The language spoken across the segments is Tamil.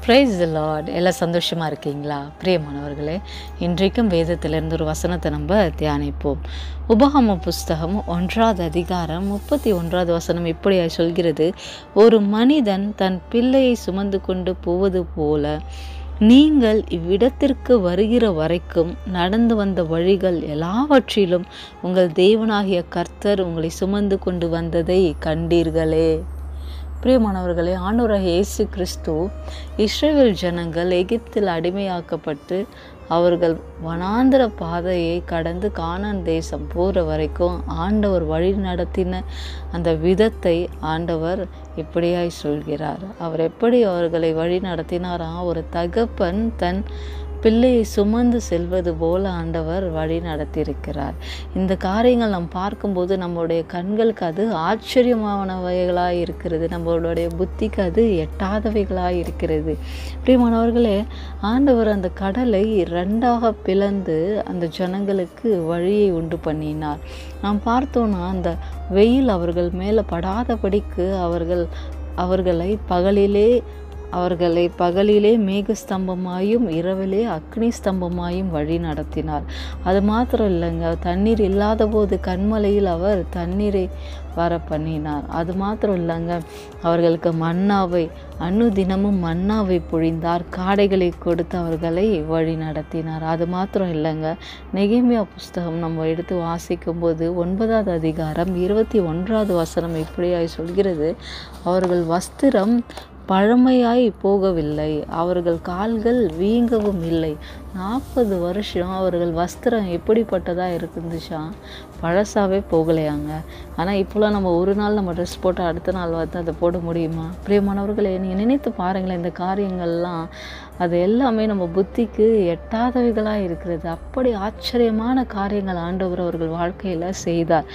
Praise the Lord. எல்லாம் சந்தோஷமாக இருக்கீங்களா பிரியமானவர்களே? இன்றைக்கும் வேதத்திலிருந்து ஒரு வசனத்தை நம்ம தியானிப்போம். உபாகம புஸ்தகம் 1 அதிகாரம் 31 வசனம் இப்படியாய் சொல்கிறது, ஒரு மனிதன் தன் பிள்ளையை சுமந்து கொண்டு போவது போல நீங்கள் இவ்விடத்திற்கு வருகிற வரைக்கும் நடந்து வந்த வழிகள் எல்லாவற்றிலும் உங்கள் தேவனாகிய கர்த்தர் உங்களை சுமந்து கொண்டு வந்ததை கண்டீர்களே. பிரியமானவர்களே, ஆண்டவராகிய இயேசு கிறிஸ்து இஸ்ரவேல் ஜனங்கள் எகிப்தில் அடிமையாக்கப்பட்டு அவர்கள் வனாந்திர பாதையை கடந்து கானான் தேசம் போகிற வரைக்கும் ஆண்டவர் வழி நடத்தின அந்த விதத்தை ஆண்டவர் இப்படியாய் சொல்கிறார். அவர் எப்படி அவர்களை வழி நடத்தினாராம்? ஒரு தகப்பன் தன் பிள்ளையை சுமந்து செல்வது போல ஆண்டவர் வழி நடத்தியிருக்கிறார். இந்த காரியங்கள் நாம் பார்க்கும்போது நம்மளுடைய கண்களுக்கு அது ஆச்சரியமானவைகளாக இருக்கிறது, நம்மளுடைய புத்திக்கு அது எட்டாதவைகளாக இருக்கிறது. பிரியமானவர்களே, ஆண்டவர் அந்த கடலை 2ஆக பிளந்து அந்த ஜனங்களுக்கு வழியை உண்டு பண்ணினார். நாம் பார்த்தோன்னா அந்த வெயில் அவர்கள் மேலே படாதபடிக்கு அவர்களை பகலிலே மேகஸ்தம்பமாயும் இரவிலே அக்னி ஸ்தம்பமாயும் வழி நடத்தினார். அது மாத்திரம் இல்லைங்க, தண்ணீர் இல்லாத போது கண்மலையில் அவர் தண்ணீரை வர பண்ணினார். அது மாத்திரம் இல்லைங்க, அவர்களுக்கு மன்னாவை தினமும் மன்னாவை பொழிந்தார், காடைகளை கொடுத்து அவர்களை வழி நடத்தினார். அது மாத்திரம் இல்லைங்க, நெகேமியா புஸ்தகம் நம்ம எடுத்து வாசிக்கும் போது 9 அதிகாரம் 21 வசனம் இப்படியாய் சொல்கிறது, அவர்கள் வஸ்திரம் பழமையாய் போகவில்லை, அவர்கள் கால்கள் வீங்கவும் இல்லை. 40 வருஷம் அவர்கள் வஸ்திரம் எப்படிப்பட்டதாக இருந்துச்சா? பழசாவே போகலையாங்க. ஆனால் இப்போலாம் நம்ம ஒரு நாள் நம்ம ட்ரெஸ் போட்டு அடுத்த நாள் வந்து அதை போட முடியுமா? பிரியமானவர்களே, நீங்கள் நினைத்து பாருங்களேன், இந்த காரியங்கள்லாம் அது எல்லாமே நம்ம புத்திக்கு எட்டாதவைகளாக இருக்கிறது. அப்படி ஆச்சரியமான காரியங்கள் ஆண்டவர் அவர்கள் வாழ்க்கையில் செய்தார்.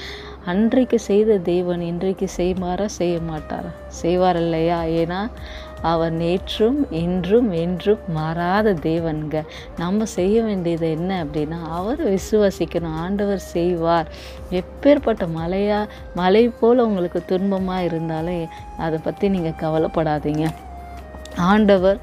அன்றைக்கு செய்த தேவன் இன்றைக்கு செய்வாரா செய்ய மாட்டாரா? செய்வார் இல்லையா? ஏன்னா அவர் நேற்றும் இன்றும் என்றும் மாறாத தேவன்க. நம்ம செய்ய வேண்டியது என்ன அப்படின்னா, அவரை விசுவாசிக்கணும். ஆண்டவர் செய்வார். எப்பேற்பட்ட மலை போல் உங்களுக்கு துன்பமாக இருந்தாலும் அதை பற்றி நீங்கள் கவலைப்படாதீங்க. ஆண்டவர்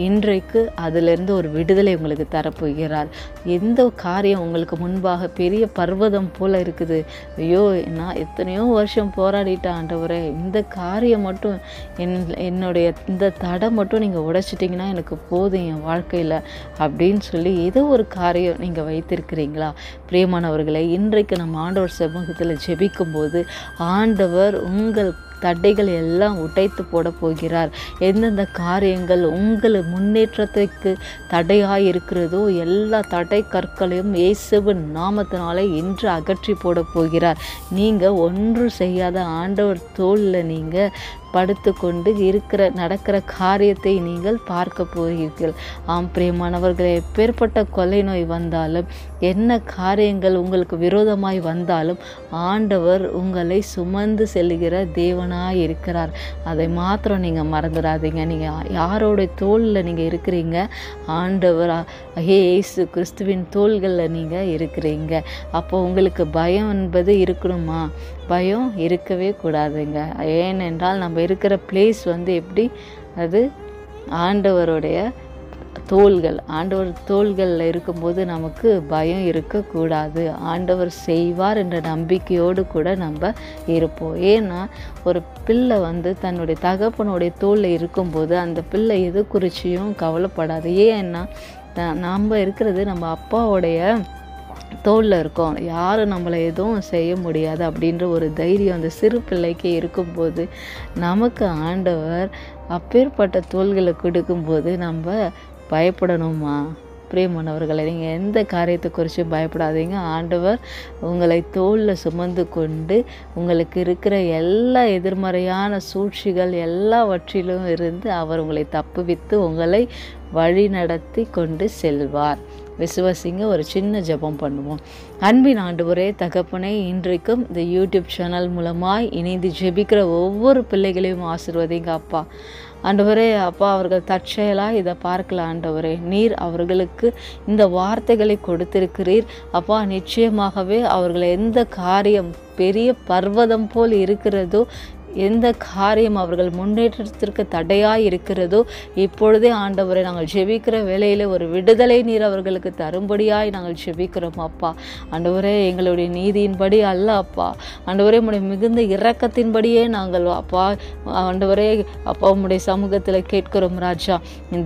இன்றைக்கு அதிலிருந்து ஒரு விடுதலை உங்களுக்கு தரப்போகிறார். எந்த காரியம் உங்களுக்கு முன்பாக பெரிய பர்வதம் போல் இருக்குது, ஐயோ நான் எத்தனையோ வருஷம் போராடிட்டேன் ஆண்டவரே, இந்த காரியம் மட்டும் என்னுடைய இந்த தடை மட்டும் நீங்கள் உடைச்சிட்டிங்கன்னா எனக்கு போதும் என் வாழ்க்கையில் அப்படின்னு சொல்லி ஏதோ ஒரு காரியம் நீங்கள் வைத்திருக்கிறீங்களா? பிரியமானவர்களை, இன்றைக்கு நம்ம ஆண்டவர் சமூகத்தில் ஜெபிக்கும்போது ஆண்டவர் உங்கள் தடைகள் எல்லாம் உடைத்து போட போகிறார். எந்தெந்த காரியங்கள் உங்கள் முன்னேற்றத்துக்கு தடையாக இருக்கிறதோ எல்லா தடை கற்களையும் இயேசுவின் நாமத்தினாலே இன்று அகற்றி போட போகிறார். நீங்கள் ஒன்று செய்யாத ஆண்டவர் தோளில் நீங்கள் படுத்து கொண்டு நடக்கிற காரியத்தை நீங்கள் பார்க்க போகிறீர்கள். ஆம் பிரியமானவர்களே, எப்பேற்பட்ட கொலை நோய் வந்தாலும் என்ன காரியங்கள் உங்களுக்கு விரோதமாய் வந்தாலும் ஆண்டவர் உங்களை சுமந்து செல்கிற தேவனாய் இருக்கிறார். அதை மாத்திரம் நீங்கள் மறந்துடாதீங்க. நீங்கள் யாரோடைய தோளில் நீங்கள் இருக்கிறீங்க? ஆண்டவர் இயேசு கிறிஸ்துவின் தோள்களில் நீங்கள் இருக்கிறீங்க. அப்போ உங்களுக்கு பயம் என்பது இருக்கணுமா? பயம் இருக்கவே கூடாதுங்க. ஏனென்றால் நம்ம இருக்கிற பிளேஸ் வந்து எப்படி, அது ஆண்டவர் தோள்களில் இருக்கும்போது நமக்கு பயம் இருக்கக்கூடாது. ஆண்டவர் செய்வார் என்ற நம்பிக்கையோடு கூட நம்ம இருப்போம். ஏன்னா ஒரு பிள்ளை வந்து தன்னுடைய தகப்பனுடைய தோளில் இருக்கும்போது அந்த பிள்ளை எது குறிச்சியும் கவலைப்படாது. ஏன்னா நம்ம இருக்கிறது நம்ம அப்பாவுடைய தோளில் இருக்கோம், யாரும் நம்மளை எதுவும் செய்ய முடியாது அப்படின்ற ஒரு தைரியம் அந்த சிறு பிள்ளைக்கு இருக்கும்போது நமக்கு ஆண்டவர் அப்பேற்பட்ட தோள்களை கொடுக்கும்போது நம்ம பயப்படணுமா? பிரியமானவர்களை, நீங்கள் எந்த காரியத்தை குறித்து பயப்படாதீங்க. ஆண்டவர் உங்களை தோளில் சுமந்து கொண்டு உங்களுக்கு இருக்கிற எல்லா எதிர்மறையான சூழ்ச்சிகள் எல்லாவற்றிலும் இருந்து அவர் உங்களை தப்புவித்து உங்களை வழி நடத்தி கொண்டு செல்வார். விசுவாசிங்க. ஒரு சின்ன ஜெபம் பண்ணுவோம். அன்பின் ஆண்டவரே, தகப்பனே, இன்றைக்கும் இந்த யூடியூப் சேனல் மூலமாய் இணைந்து ஜெபிக்கிற ஒவ்வொரு பிள்ளைகளையும் ஆசீர்வதிங்க அப்பா. ஆண்டவரே அப்பா, அவர்கள் தற்செயலாக இதை பார்க்கல ஆண்டவரே, நீர் அவர்களுக்கு இந்த வார்த்தைகளை கொடுத்திருக்கிறீர் அப்பா. நிச்சயமாகவே அவர்கள் எந்த காரியம் பெரிய பர்வதம் போல் இருக்கிறதோ எந்த காரியம் அவர்கள் முன்னேற்றத்திற்கு தடையாய் இருக்கிறதோ இப்பொழுதே ஆண்டவரை நாங்கள் ஜெபிக்கிற வேளையில் ஒரு விடுதலை நீர் அவர்களுக்கு தரும்படியாய் நாங்கள் ஜெபிக்கிறோம் அப்பா. ஆண்டவரே, எங்களுடைய நீதியின்படி அல்ல அப்பா, ஆண்டவரே உம்முடைய மிகுந்த இரக்கத்தின்படியே நாங்கள் அப்பா ஆண்டவரே அப்பா உம்முடைய சமூகத்தில் கேட்கிறோம் ராஜா.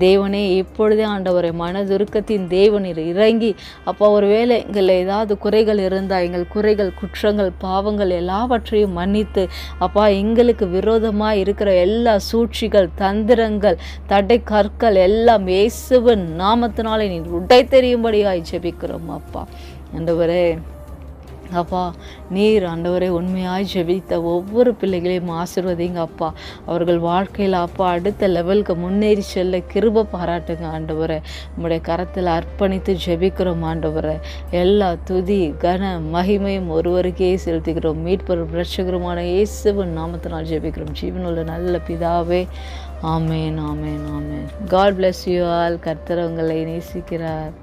தேவனே, இப்பொழுதே ஆண்டவரை மனதுருக்கத்தின் தேவனீர் இறங்கி அப்பா ஒருவேளை எங்கள் ஏதாவது குறைகள் இருந்தால் எங்கள் குறைகள், குற்றங்கள், பாவங்கள் எல்லாவற்றையும் மன்னித்து அப்பா எங்களுக்கு விரோதமாக இருக்கிற எல்லா சூழ்ச்சிகள், தந்திரங்கள், தடை கற்கள் எல்லாம் இயேசுவின் நாமத்தினாலே நீ உடை தெரியும்படியாய் ஜெபிக்கிறோம் அப்பா. ஆண்டவரே அப்பா, நீர் ஆண்டவரே உண்மையாய் ஜெபித்த ஒவ்வொரு பிள்ளைகளையும் ஆசீர்வதிங்க அப்பா. அவர்கள் வாழ்க்கையில் அப்பா அடுத்த லெவலுக்கு முன்னேறி செல்ல கிருபை பாராட்டுங்க ஆண்டவரே. உம்முடைய கரத்தில் அர்ப்பணித்து ஜெபிக்கிறோம் ஆண்டவரே. எல்லா துதி கன மகிமையும் ஒருவருக்கே செலுத்துகிறோம். மீட்பரும் இரட்சகருமான இயேசுவின் நாமத்தினால் ஜெபிக்கிறோம் ஜீவனுள்ள நல்ல பிதாவே. ஆமேன், ஆமேன், ஆமேன். God bless you all. கர்த்தர் உங்களை நேசிக்கிறார்.